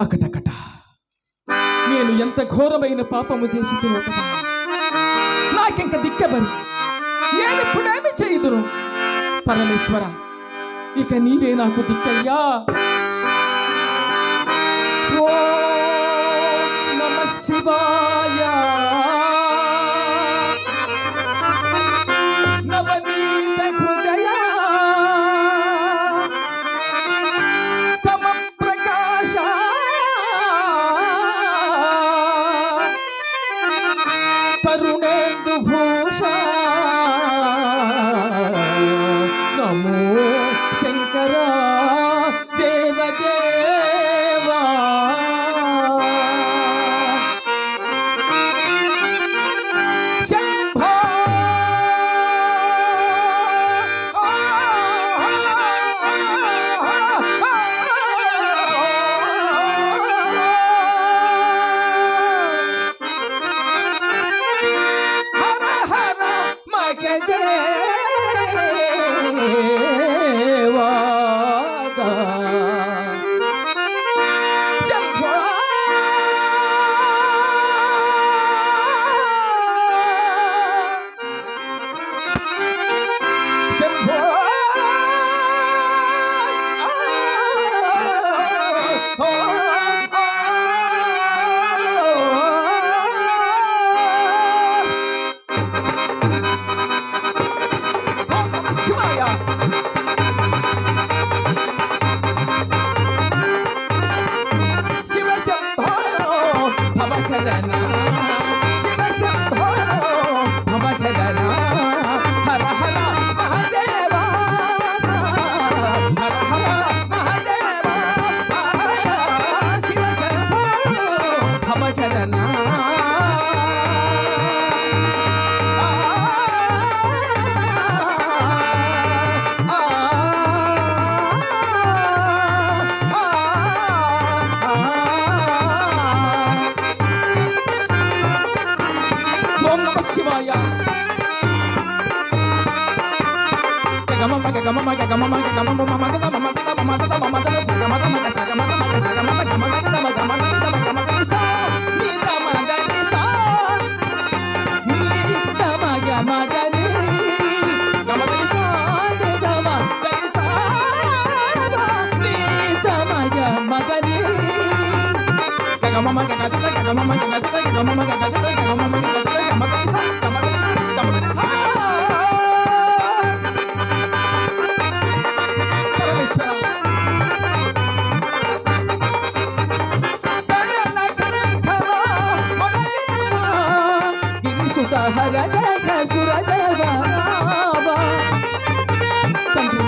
అకటకట నేను ఎంత ఘోరమైన పాపము చేసిదును కదా, నాకింక దిక్కెవరు, నేనిప్పుడేమి చేయుదును? పరమేశ్వర, ఇక నీవే నాకు దిక్కయ్యా. ఓం నమః శివాయ. నవనీత హృదయ తమ ప్రకాశ తరుణేందు భూష నమో శంకర దేవదేవా. శంభో హర హర మగదేవా. శంభో శంభో ఓం నమః శివాయ. శివ శంభో భవకరణ, శివ శంభో భవకరణ. హర హర మహాదేవ, హర హర మహాదేవ. శివ శంభో భవకరణ. ఓం నమః శివాయ. హర దేవ సురదేవ తండ్రి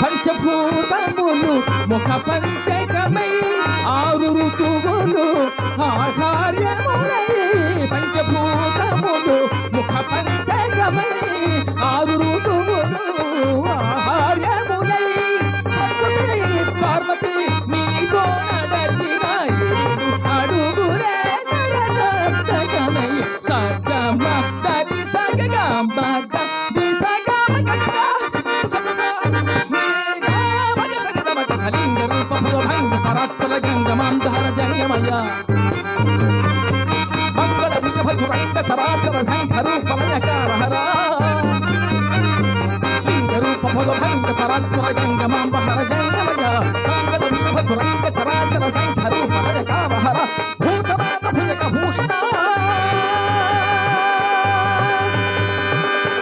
పంచభూతములు ముఖ పంచకమై ఆరు ఋతువులు ఆహార్యములై పంచభూతములు ముఖ పంచకమై ఆరు ఋతువులు ఆహార్యములై ప్రకృతి పార్వతి నీతో నడచిన ఏడు అడుగులే సరసప్తకమై సగమ దది సగమ దది సగమ గగ పరాత్పర గంగమాంధర జంగమయ మంగళ వృషభధురంగ తరాతర శంఖరూపమయకార హర లింగరూప భగభంగ పరాత్పర గంగమాంబహర జంగమయ మంగళ వృషభధురంగ తరాతర శంఖరూపమయకార హర భూతనాథ భుజగ భూషణ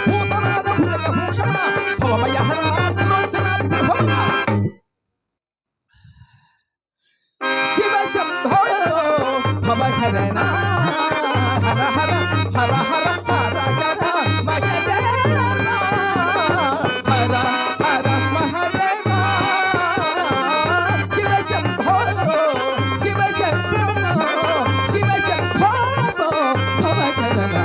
భూతనాథ భుజగ భూషణ భవమయ హరనాథ లోచన త్రిభువన శివ శంభో భవహరణ హర హర హర హర హర హర మగధర హర హర మహదేవ శివ శంభో శివ శంభో శివ శంభో భవహరణ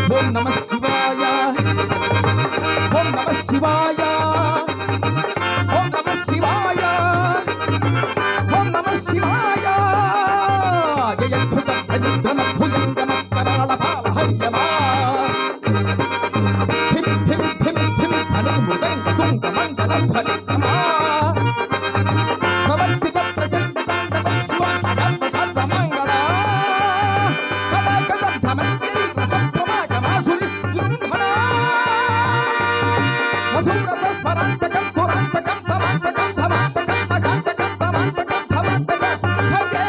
ఓం నమః శివాయ ఓం నమః శివాయ ఓం నమః శివాయ ఓం నమః శివాయ జయద్భుత భజద్భున భుజంగమకరాళ పాల హరియమా ధిమి ధిమి ధిమి ధిమి ధను మృదంగ తుంగ మంగళ ధ్వనిక్రమా ప్రవర్తిత ప్రచండ తాండవ శివ పగర్వ సర్వమంగళ కళాకదంధమంజరి రసప్రమాగ మాధురి శృంఖణ మధురత స్మరాంతకం తురాంతకం తమాంతకం ధమాంతకం మకాంతకం తమాంతకం ధమాంతకం భజే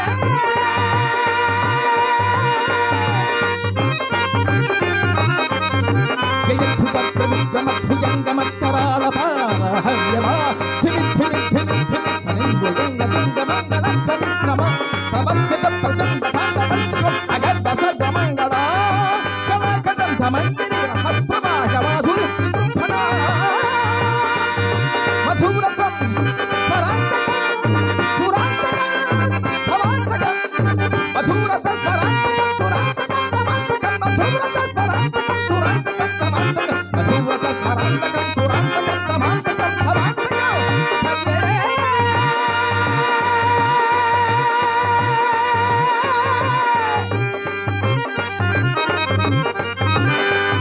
జయధుత ప్రవిక్రమ భుజంగమకరాళ పాల హరియమా ధిమి ధిమి ధిమి ధిమి ధనింబుజంగ తుంగ మంగళ ధ్వనిక్రమ ప్రవర్తిత ప్రచండ తాండవ శివ అగర్భ సర్వమంగళ కళాకదంధమంజరి రసప్రమాగ మాధురి శృంఖణ మధురతం స్మరాంతకం పురాంతకం భవాంతకం మధురత స్మరాంతకం పురాంతకం భవాంతకం మధురత స్మరాంతకం పురాంతకం భవాంతకం మధురత స్మరాంతకం పురాంతకం భవాంతకం భవాంతకం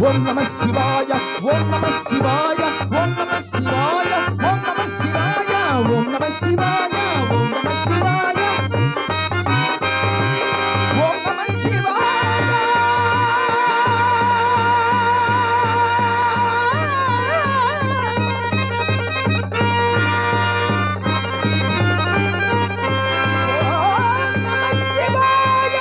ఓం నమః శివాయ ఓం నమః శివాయ ఓం నమః శివాయ ఓం నమః శివాయ ఓం నమః శివాయ ఓం నమః శివాయ ఓం నమః శివాయ ఓం నమః శివాయ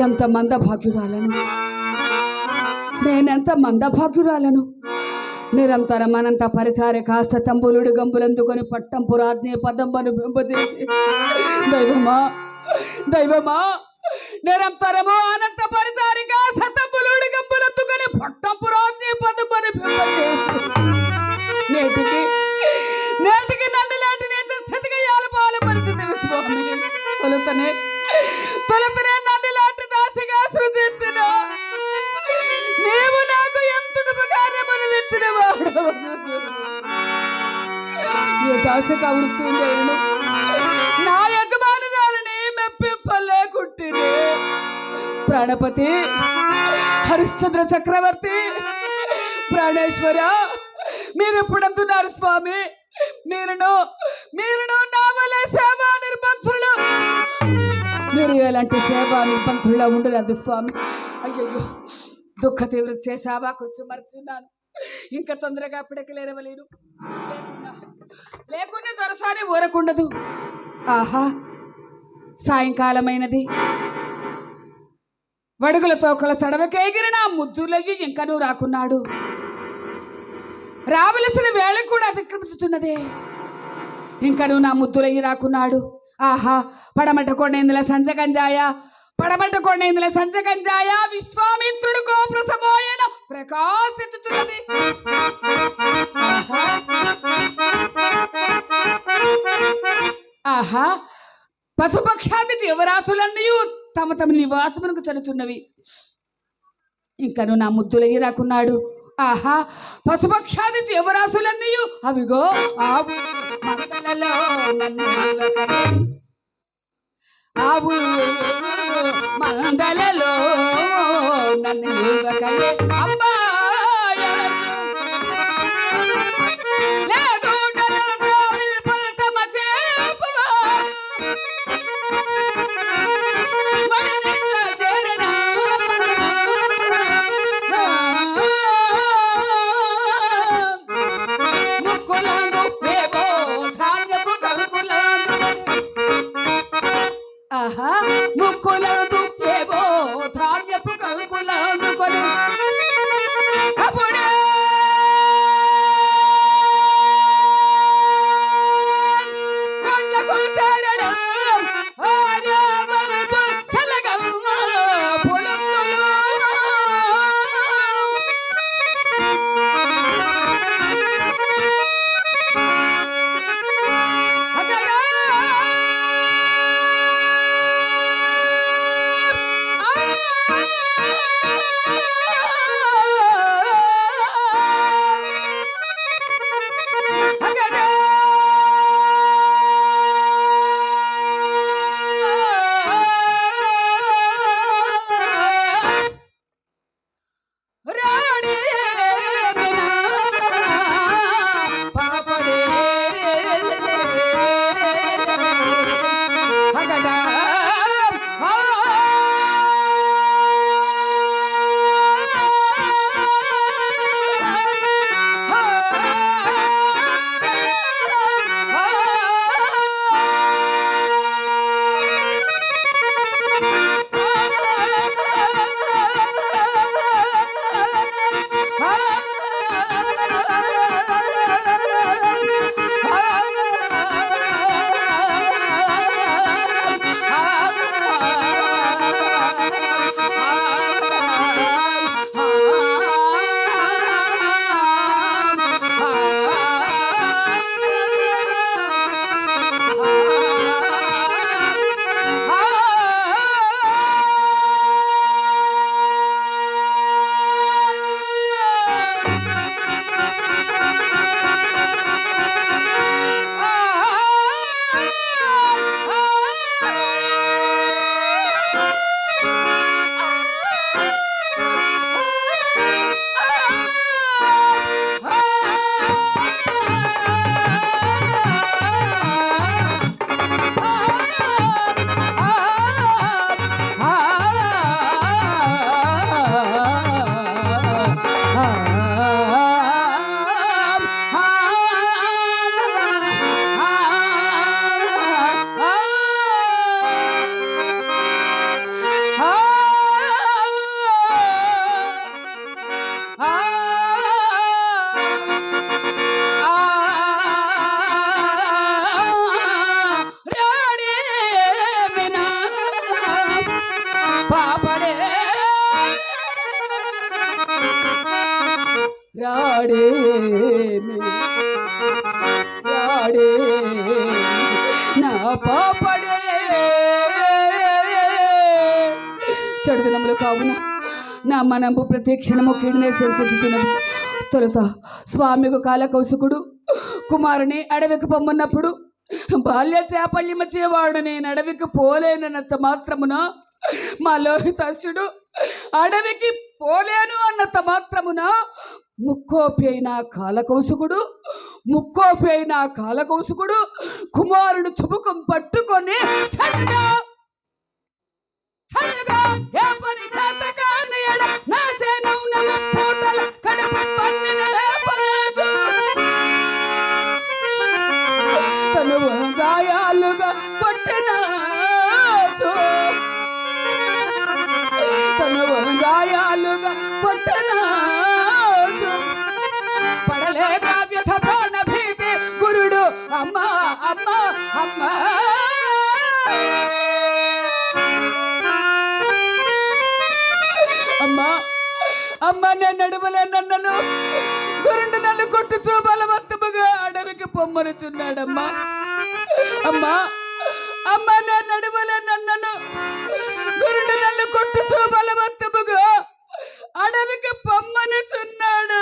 ఎంత మందభాగ్యురాలను, నేనెంత మందభాగ్యురాలను. నిరంతరం అనంత పరిచారిక శతంబులుడు గంబులందుకొని పట్టంపురాజ్ఞ పదంబను బింబచేసి దైవమా దైవమా నిరంతరము అనంత పరిచారిక శతంబులుడు గంబులందుకొని పట్టంపురాజ్ఞ పదంబను బింబచేసి నేటికి నేటికి నన్ను లాంటి నేత స్థితికి యాలపాల పరిస్థితి స్వామి. తొలుతనే నన్ను లాంటి దాసిగా సృజించిన నీవు నాకు ఎంతకు ఉపకారమును ఇచ్చిన వాడు. ఈ దాసిక వృత్తి నేను నా యజమానురాలని మెప్పింపలేకుంటే ప్రాణపతి హరిశ్చంద్ర చక్రవర్తి ప్రాణేశ్వర మీరు ఎప్పుడంటున్నారు స్వామి? మీరును నా వలె సేవా నిర్బంధులు, మీరు ఎలాంటి సేవా నిర్బంధులా ఉండలేదు స్వామి. అయ్యయ్యో దుఃఖ తీవ్రత చేసావా కూర్చోమర్చున్నాను. ఇంకా తొందరగా పిడకలేరవలేను. లేకుండా దొరసారి ఊరకుండదు. ఆహా సాయంకాలమైనది. వడుగులతో కొల సడవకేగిన నా ముద్దులయ్యి ఇంకా నువ్వు రాకున్నాడు. రావలసిన వేళ కూడా అతిక్రమించుతున్నదే. ఇంకా నువ్వు నా ముద్దులయ్యి రాకున్నాడు. ఆహా పడమట కొండేందుల సంజగంజాయ పడమట కొండేందుల సంజగంజాయ విశ్వామిత్రుడు గోప్రసమోయన ప్రకాశించుచున్నది. ఆహా పశుపక్షాది జీవరాశులన్నీ తమ తమ నివాసమునకు చనుచున్నవి. ఇంకను నా ముద్దులయ్యి రాకున్నాడు. ఆహా పశుపక్షాది జీవరాశులన్నీ అవిగో ఆవు మందలలో నన్ను ఆవు మందలలో నన్ను ఇవ్వకలే అమ్మా ముక్కులందు ఏవో ధాన్యపు కంకులందుకొని అప్పుడే కొండకు చేరడం చల్లగమ్మ పొలందులు రాడే రాడే నా పాపడే చెడుదినములు కావున నా మనంబు ప్రతి క్షణము కీడునే సేకరించుచున్నది. తొలుత స్వామికు కాలకౌసుకుడు కుమారుని అడవికి పొమ్మన్నప్పుడు బాల్య చాపల్యమచేవాడు నేను అడవికి పోలేనన్నంత మాత్రమున మా లోహితాసుడు అడవికి పోలేను అన్నంత మాత్రమున ముక్కోపి అయిన కాలకౌసుకుడు కుమారుడు చుబుకం పట్టుకొని చడగా ఏ పని చేతకాని ఎడ నా చేనౌన పూటల కడప పన్నిన లేపలేచు తను గాయాలుగా కొట్టిన పడలే కావ్యథ ప్రాణ భీతి గురుడు అమ్మా అమ్మా అమ్మా అమ్మా అమ్మ నేను నడవలేనన్నను గురుడు నన్ను కొట్టుచూ బలవంతముగా అడవికి పొమ్మనుచున్నాడమ్మా. అమ్మా అమ్మ నేను నడవలేనన్నను గురుడు నన్ను కొట్టుచూ బలవంతముగా అడవికి పొమ్మనుచున్నాడు.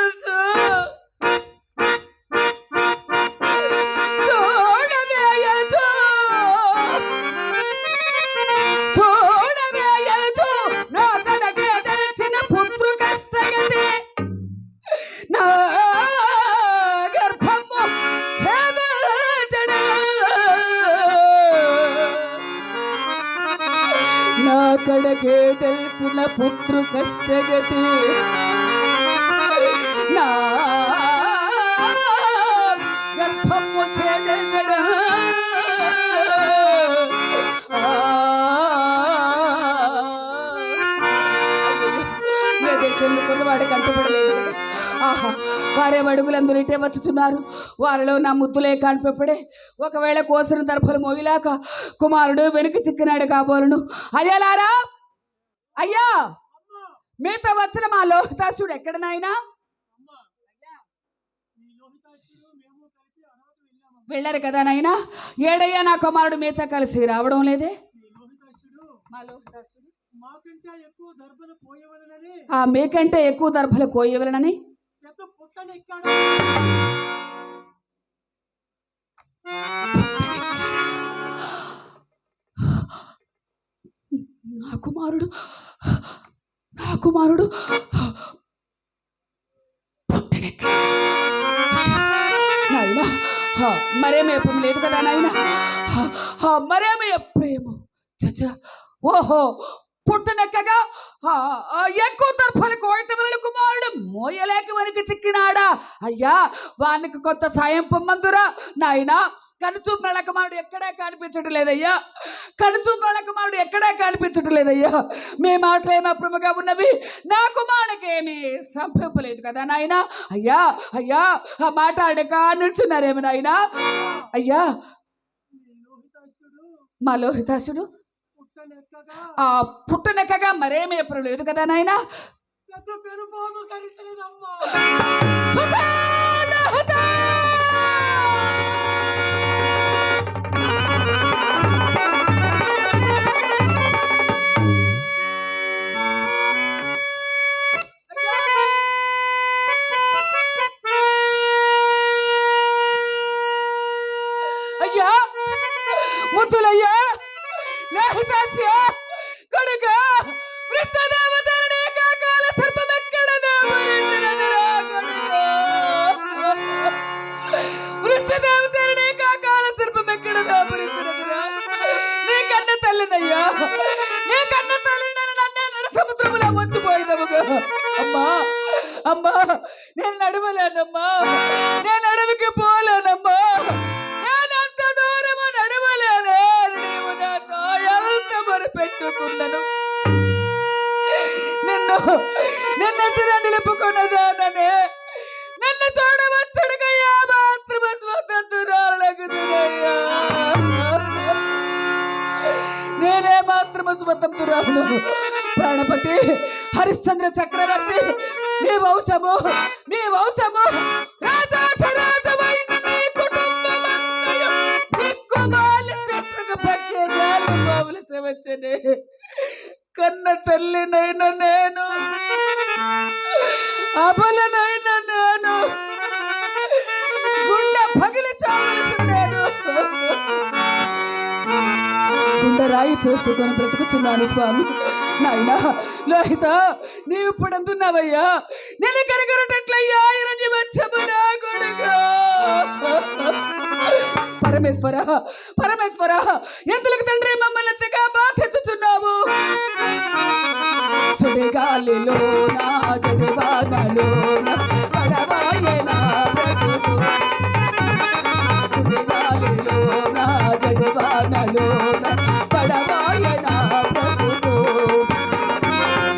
కడకే తెలిసిన పుత్రు కష్టగతి నా గర్భము ఛేదించగా వాడికి అంటుపడలేదు. ఆహా వారే అడుగులందరూ ఇటే వచ్చుచున్నారు. వారిలో నా ముద్దులే కానిపెప్పుడే ఒకవేళ కోసిన దర్భలు మోగిలాక కుమారుడు వెనుక చిక్కినాడు కాబోలును. అయ్యలారా అయ్యా మీతో వచ్చిన మా లోహితాసుడు ఎక్కడ నాయనా? వెళ్ళారు కదా నాయనా. ఏడయ్యా నా కుమారుడు మీతో కలిసి రావడం లేదే? మా లోహితాసుడు మీకంటే ఎక్కువ దర్భలు కోయవలనని నా కుమారుడు నాయనా మరేమే ప్రేమ లేదు కదా నాయనా? మరేమే ప్రేమ చచ్చా ఓహో పుట్టనెక్కగా ఎక్కువ తర్ఫలు కోయటం వల్ల కుమారుడు మోయలేక వెనక చిక్కినాడా? అయ్యా వానికి కొంత సాయం పొమ్మందురా నాయనా. కనుచూపు నల్ల కుమారుడు ఎక్కడా కనిపించటం లేదయ్యా. మీ మాటలు ఏమి అప్రమగా ఉన్నవి, నా కుమారుడికి ఏమి సంపింపలేదు కదా నాయనా. అయ్యా అయ్యా ఆ మాట అడక నిల్చున్నారేమి నాయనా? అయ్యా మా లోహితాసుడు పుట్టనెక్కగా మరేమీ ఎప్పుడు లేదు కదా నాయనా. అయ్యా ముద్దులయ్యా లోహితాస్య కొడుక వృక్షదేవతరణే కాకాల సర్పమెక్కడ దామరించినదిరా కొడుక. వృక్షదేవతరణే కాకాల సర్పమెక్కడ దామరించినదిరా. నీ కన్న తల్లినయ్యా, నీ కన్న తల్లిని నన్నే నడు సముద్రములో వచ్చిపోయినవుగా. అమ్మా అమ్మా నేను నడవలేనమ్మా, నేను అడవికి పోలేనమ్మా. పెట్టుకున్నాను నిన్నెట్లా నిలుపుకున్నదాననే నిన్ను చూడవచ్చుడుకయ్యా మాత్రమే స్వతంత్రురాలగుతున్నయ్యా. నేనే మాత్రమే స్వతంత్రురాలు. ప్రాణపతి హరిశ్చంద్ర చక్రవర్తి నీ వంశము రాజాధిరాజమైన నీ కుటుంబమంతయు దిక్కుమాలి చెట్టుకు పక్షి గాలి పోవలసవచ్చనే. కన్న తల్లినైనా నేను, అబలనైనా నేను, గుండె పగిలి చావలసిన నేను గుండెరాయి చేసుకొని బ్రతుకుతున్నాను స్వామి. నాయనా లోహిత, నీవు ఇప్పుడు అందున్నావయ్యా, నేను కరగరటట్లయ్యా ఇరణ్య మధ్యము నా కొడుకు. పరమేశ్వర ఎందులకు తండ్రి మమ్మల్ని ఎంతగా బాధించుచున్నావు? సుడిగాలిలోన జడివానలోన పడవాయన బ్రతుకు, సుడిగాలిలోన జడివానలోన పడవాయన బ్రతుకు,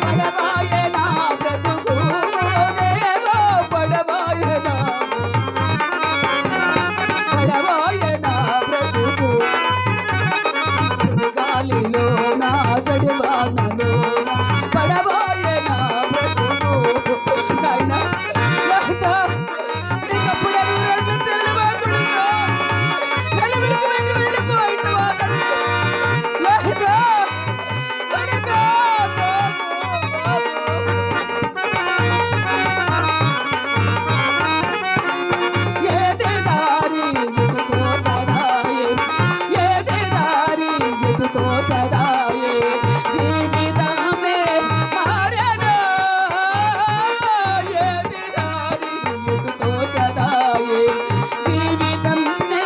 పడవాయన బ్రతుకు దేవా, పడవాయన బ్రతుకు. సుడిగాలిలోన జడివానలోన పడవాయన బ్రతుకు. నాయనా లోహిత, నీకప్పుడు అడుగులు చెల్లవాకుడుగా నన్ను విడిచిపెట్టి వెళ్ళిపోయినవా తండ్రి? లోహిత కొడుకా, బాబు. ఏది దారి ఎటు తోచదాయే, ఏది దారి ఎటు తోచదాయే, జీవితమే మారెను. ఏది దారి ఎటు తోచదాయే, జీవితమే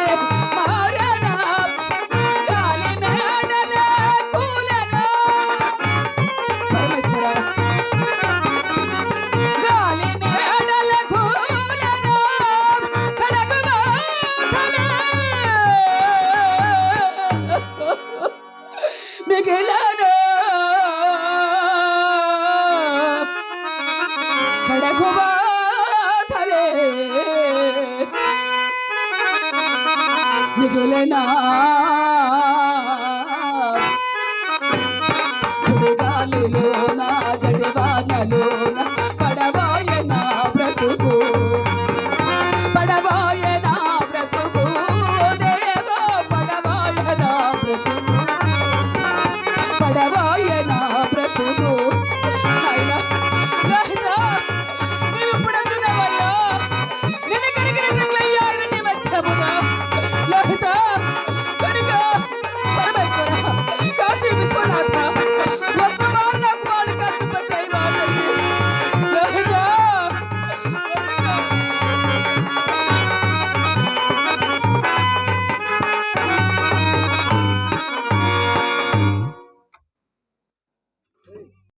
మారెను. గాలి మేడల కూలెను. పరమేశ్వర, గాలి మేడల కూలెను, కడకు బాధలే మిగిలెను. కడకు బాధలే మిగిలినా